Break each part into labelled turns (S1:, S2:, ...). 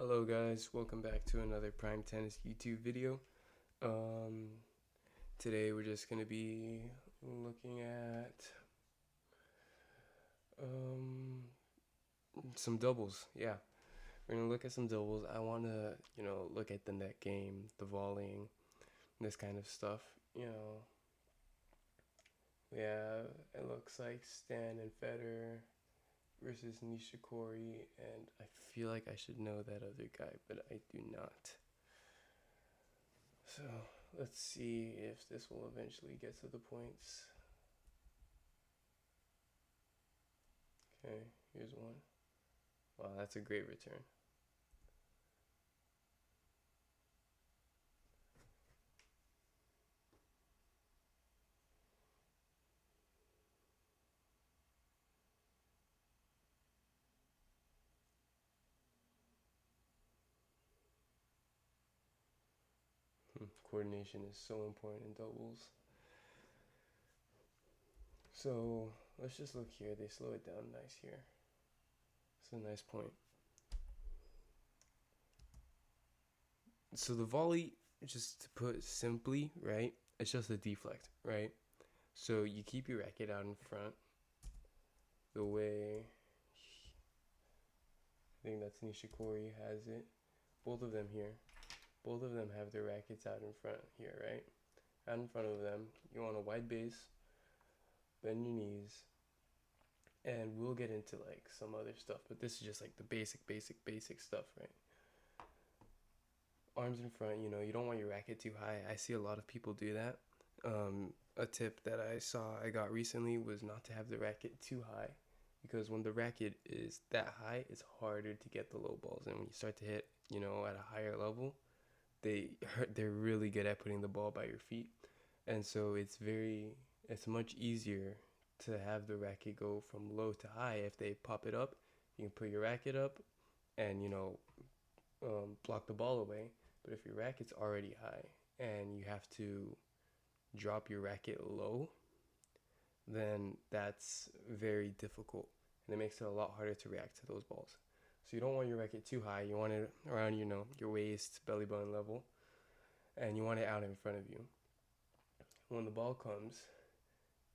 S1: Hello guys, welcome back to another Prime Tennis YouTube video. Um, Today we're just gonna be looking at um, some doubles. Yeah, we're gonna look at some doubles. I wanna, look at the net game, the volleying, this kind of stuff. Yeah, it looks like Stan and Federer versus Nishikori, and I feel like I should know that other guy, but I do not. So let's see if this will eventually get to the points. Okay, here's one. Wow, that's a great return. Coordination is so important in doubles. So let's just look here. They slow it down nice here. It's a nice point. So the volley, just to put simply, right? It's just a deflect, right? So you keep your racket out in front the way I think that's Nishikori has it. Both of them here. Both of them have their rackets out in front here, right? Out in front of them. You want a wide base, bend your knees, and we'll get into like some other stuff, but this is just like the basic stuff, right? Arms in front, you don't want your racket too high. I see a lot of people do that. A tip that I got recently was not to have the racket too high, because when the racket is that high, it's harder to get the low balls, and when you start to hit, at a higher level, they're really good at putting the ball by your feet, and so it's much easier to have the racket go from low to high. If they pop it up, you can put your racket up and block the ball away. But if your racket's already high and you have to drop your racket low, then that's very difficult, and it makes it a lot harder to react to those balls. So you don't want your racket too high. You want it around, your waist, belly button level, and you want it out in front of you. When the ball comes,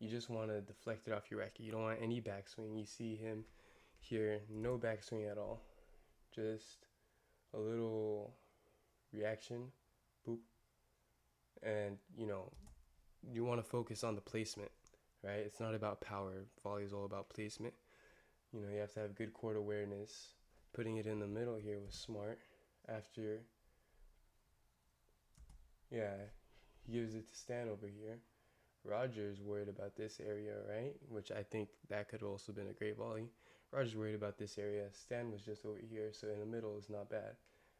S1: you just want to deflect it off your racket. You don't want any backswing. You see him here, no backswing at all. Just a little reaction, boop. And, you want to focus on the placement, right? It's not about power. Volley is all about placement. You have to have good court awareness. Putting it in the middle here was smart. After, yeah, he gives it to Stan over here. Roger's worried about this area, right? Which I think that could have also been a great volley. Roger's worried about this area. Stan was just over here, so in the middle is not bad.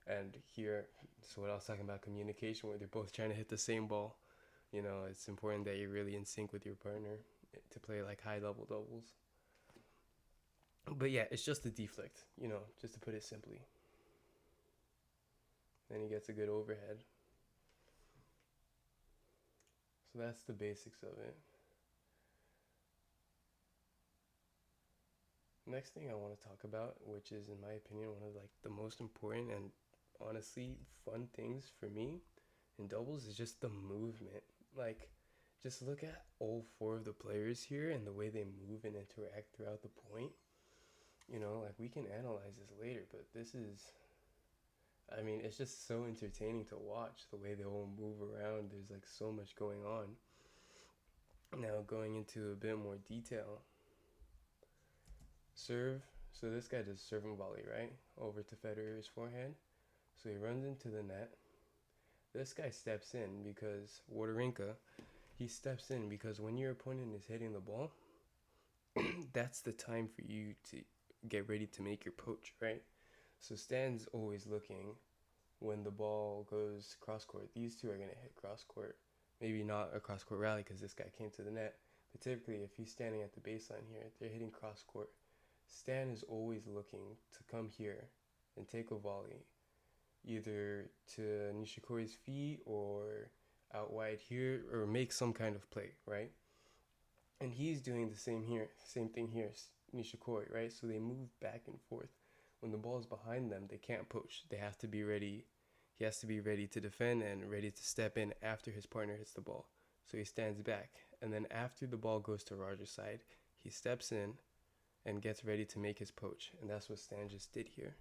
S1: And here, so what I was talking about communication, where they're both trying to hit the same ball. It's important that you're really in sync with your partner to play like high level doubles. But yeah, it's just a deflect, just to put it simply. Then he gets a good overhead. So that's the basics of it. Next thing I want to talk about, which is in my opinion one of like the most important and honestly fun things for me in doubles, is just the movement. Like, just look at all four of the players here and the way they move and interact throughout the point. Like, we can analyze this later, but I mean, it's just so entertaining to watch the way they all move around. There's like so much going on. Now, going into a bit more detail, serve. So this guy does serve and volley, right? Over to Federer's forehand. So he runs into the net. This guy steps in because Wawrinka, he steps in because when your opponent is hitting the ball, that's the time for you to get ready to make your poach, right? So Stan's always looking when the ball goes cross court. These two are going to hit cross court. Maybe not a cross court rally because this guy came to the net. But typically, if he's standing at the baseline here, they're hitting cross court. Stan is always looking to come here and take a volley, either to Nishikori's feet or out wide here, or make some kind of play, right? And he's doing the same thing here, Nishikori, right? So they move back and forth. when the ball is behind them, they can't poach. They have to be ready. He has to be ready to defend and ready to step in after his partner hits the ball. So he stands back, and then after the ball goes to Roger's side, he steps in and gets ready to make his poach, and that's what Stan just did here.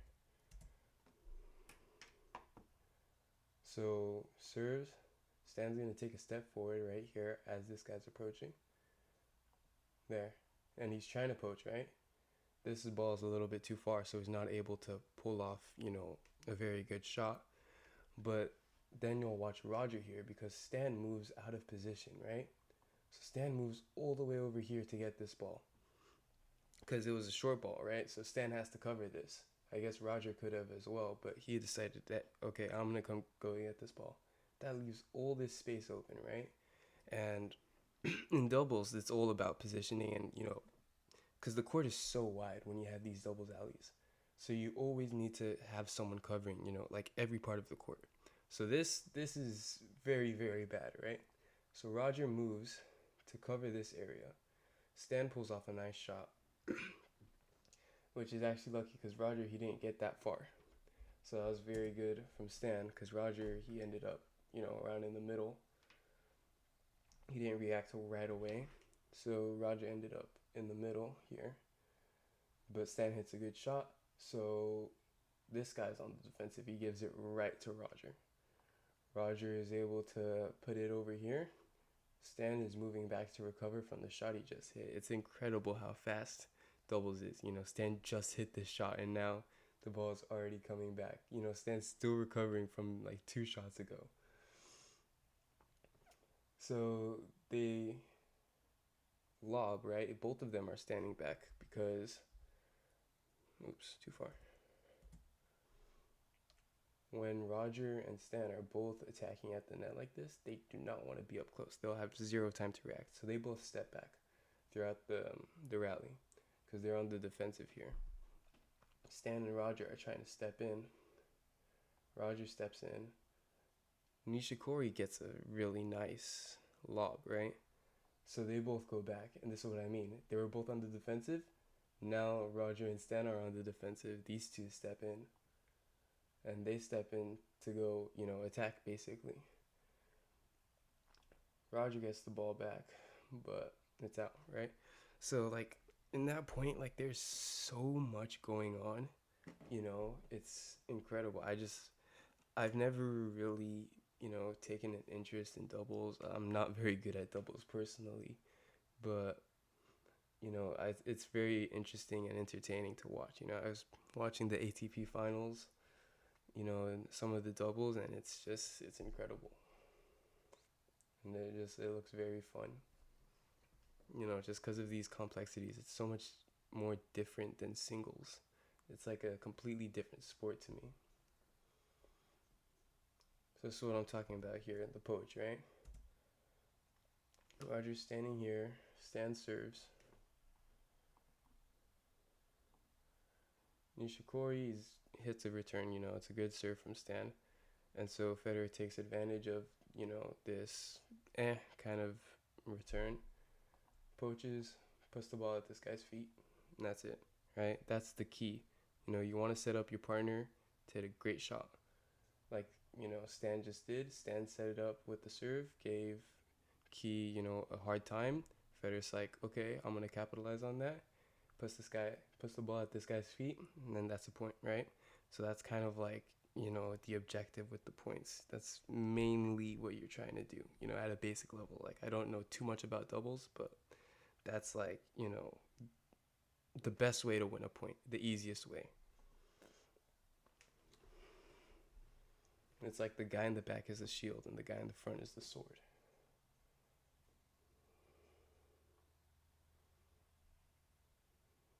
S1: So serves, Stan's gonna take a step forward right here as this guy's approaching. There, and he's trying to poach, right? This ball is a little bit too far, so he's not able to pull off, a very good shot. But then you'll watch Roger here because Stan moves out of position, right? So Stan moves all the way over here to get this ball because it was a short ball, right? So Stan has to cover this. I guess Roger could have as well, but he decided that, okay, I'm going to go get this ball. That leaves all this space open, right? And in doubles, it's all about positioning and, because the court is so wide when you have these doubles alleys. So you always need to have someone covering, like every part of the court. So this is very, very bad, right? So Roger moves to cover this area. Stan pulls off a nice shot, which is actually lucky because Roger, he didn't get that far. So that was very good from Stan because Roger, he ended up, around in the middle. He didn't react right away. So Roger ended up in the middle here. But Stan hits a good shot. So this guy's on the defensive. He gives it right to Roger. Roger is able to put it over here. Stan is moving back to recover from the shot he just hit. It's incredible how fast doubles is. Stan just hit this shot and now the ball is already coming back. Stan's still recovering from like 2 shots ago. So they lob, right? Both of them are standing back because, oops, too far. When Roger and Stan are both attacking at the net like this, they do not want to be up close. They'll have 0 time to react. So they both step back throughout the rally because they're on the defensive here. Stan and Roger are trying to step in. Roger steps in. Nishikori gets a really nice lob, right? So they both go back, and this is what I mean. They were both on the defensive. Now Roger and Stan are on the defensive. These two step in. And they step in to go, attack basically. Roger gets the ball back, but it's out, right? So, like, in that point, like, there's so much going on, it's incredible. I've never really, taken an interest in doubles. I'm not very good at doubles personally, but, it's very interesting and entertaining to watch. I was watching the ATP finals, and some of the doubles, and it's incredible. And it looks very fun. Just because of these complexities, it's so much more different than singles. It's like a completely different sport to me. So this is what I'm talking about here in the poach, right? Roger's standing here, Stan serves. Nishikori hits a return, it's a good serve from Stan. And so Federer takes advantage of, this kind of return. Poaches, puts the ball at this guy's feet, and that's it, right? That's the key. You want to set up your partner to hit a great shot. Like, Stan just did. Stan set it up with the serve, gave Key, a hard time. Federer's like, okay, I'm going to capitalize on that. Puts the ball at this guy's feet, and then that's the point, right? So that's kind of like, the objective with the points. That's mainly what you're trying to do, at a basic level. Like, I don't know too much about doubles, but that's like, the best way to win a point, the easiest way. It's like the guy in the back is the shield and the guy in the front is the sword.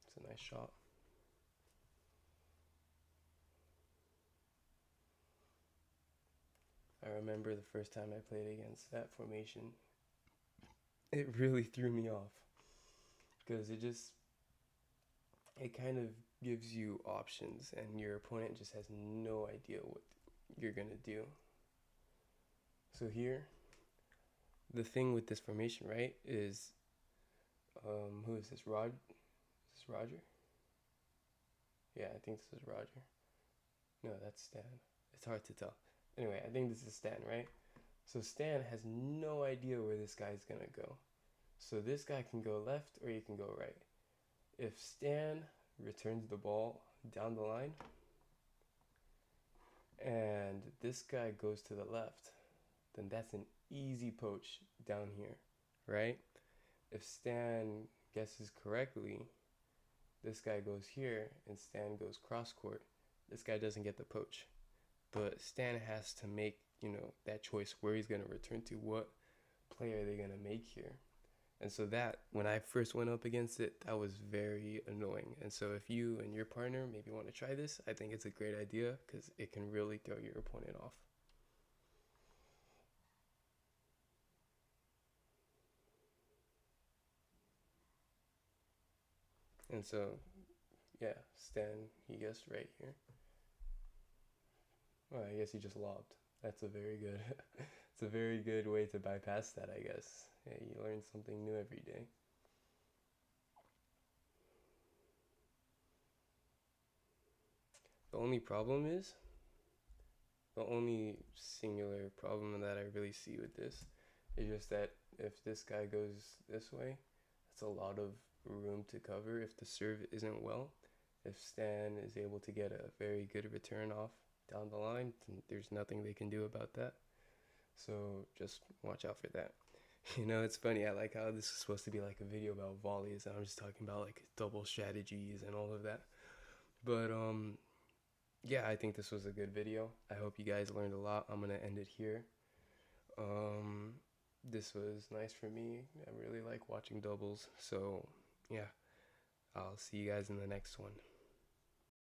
S1: It's a nice shot. I remember the first time I played against that formation. It really threw me off because it kind of gives you options and your opponent just has no idea what you're going to do. So here, the thing with this formation, right, is, who is this? Is this Roger? Yeah, I think this is Roger. No, that's Stan. It's hard to tell. Anyway, I think this is Stan, right? So Stan has no idea where this guy's gonna go. So this guy can go left or he can go right. If Stan returns the ball down the line and this guy goes to the left, then that's an easy poach down here, right? If Stan guesses correctly, this guy goes here and Stan goes cross court. This guy doesn't get the poach. But Stan has to make, that choice where he's going to return to. What play are they going to make here? And so that, when I first went up against it, that was very annoying. And so if you and your partner maybe want to try this, I think it's a great idea because it can really throw your opponent off. And so, yeah, Stan, he guessed right here. Well, I guess he just lobbed. That's a very good, it's a very good way to bypass that, I guess. Yeah, you learn something new every day. The only problem is, the only singular problem that I really see with this is just that if this guy goes this way, that's a lot of room to cover if the serve isn't well. If Stan is able to get a very good return off down the line, then there's nothing they can do about that. So just watch out for that. It's funny. I like how this is supposed to be like a video about volleys, and I'm just talking about like double strategies and all of that. But yeah, I think this was a good video. I hope you guys learned a lot. I'm gonna end it here. Um, this was nice for me. I really like watching doubles. So yeah, I'll see you guys in the next one.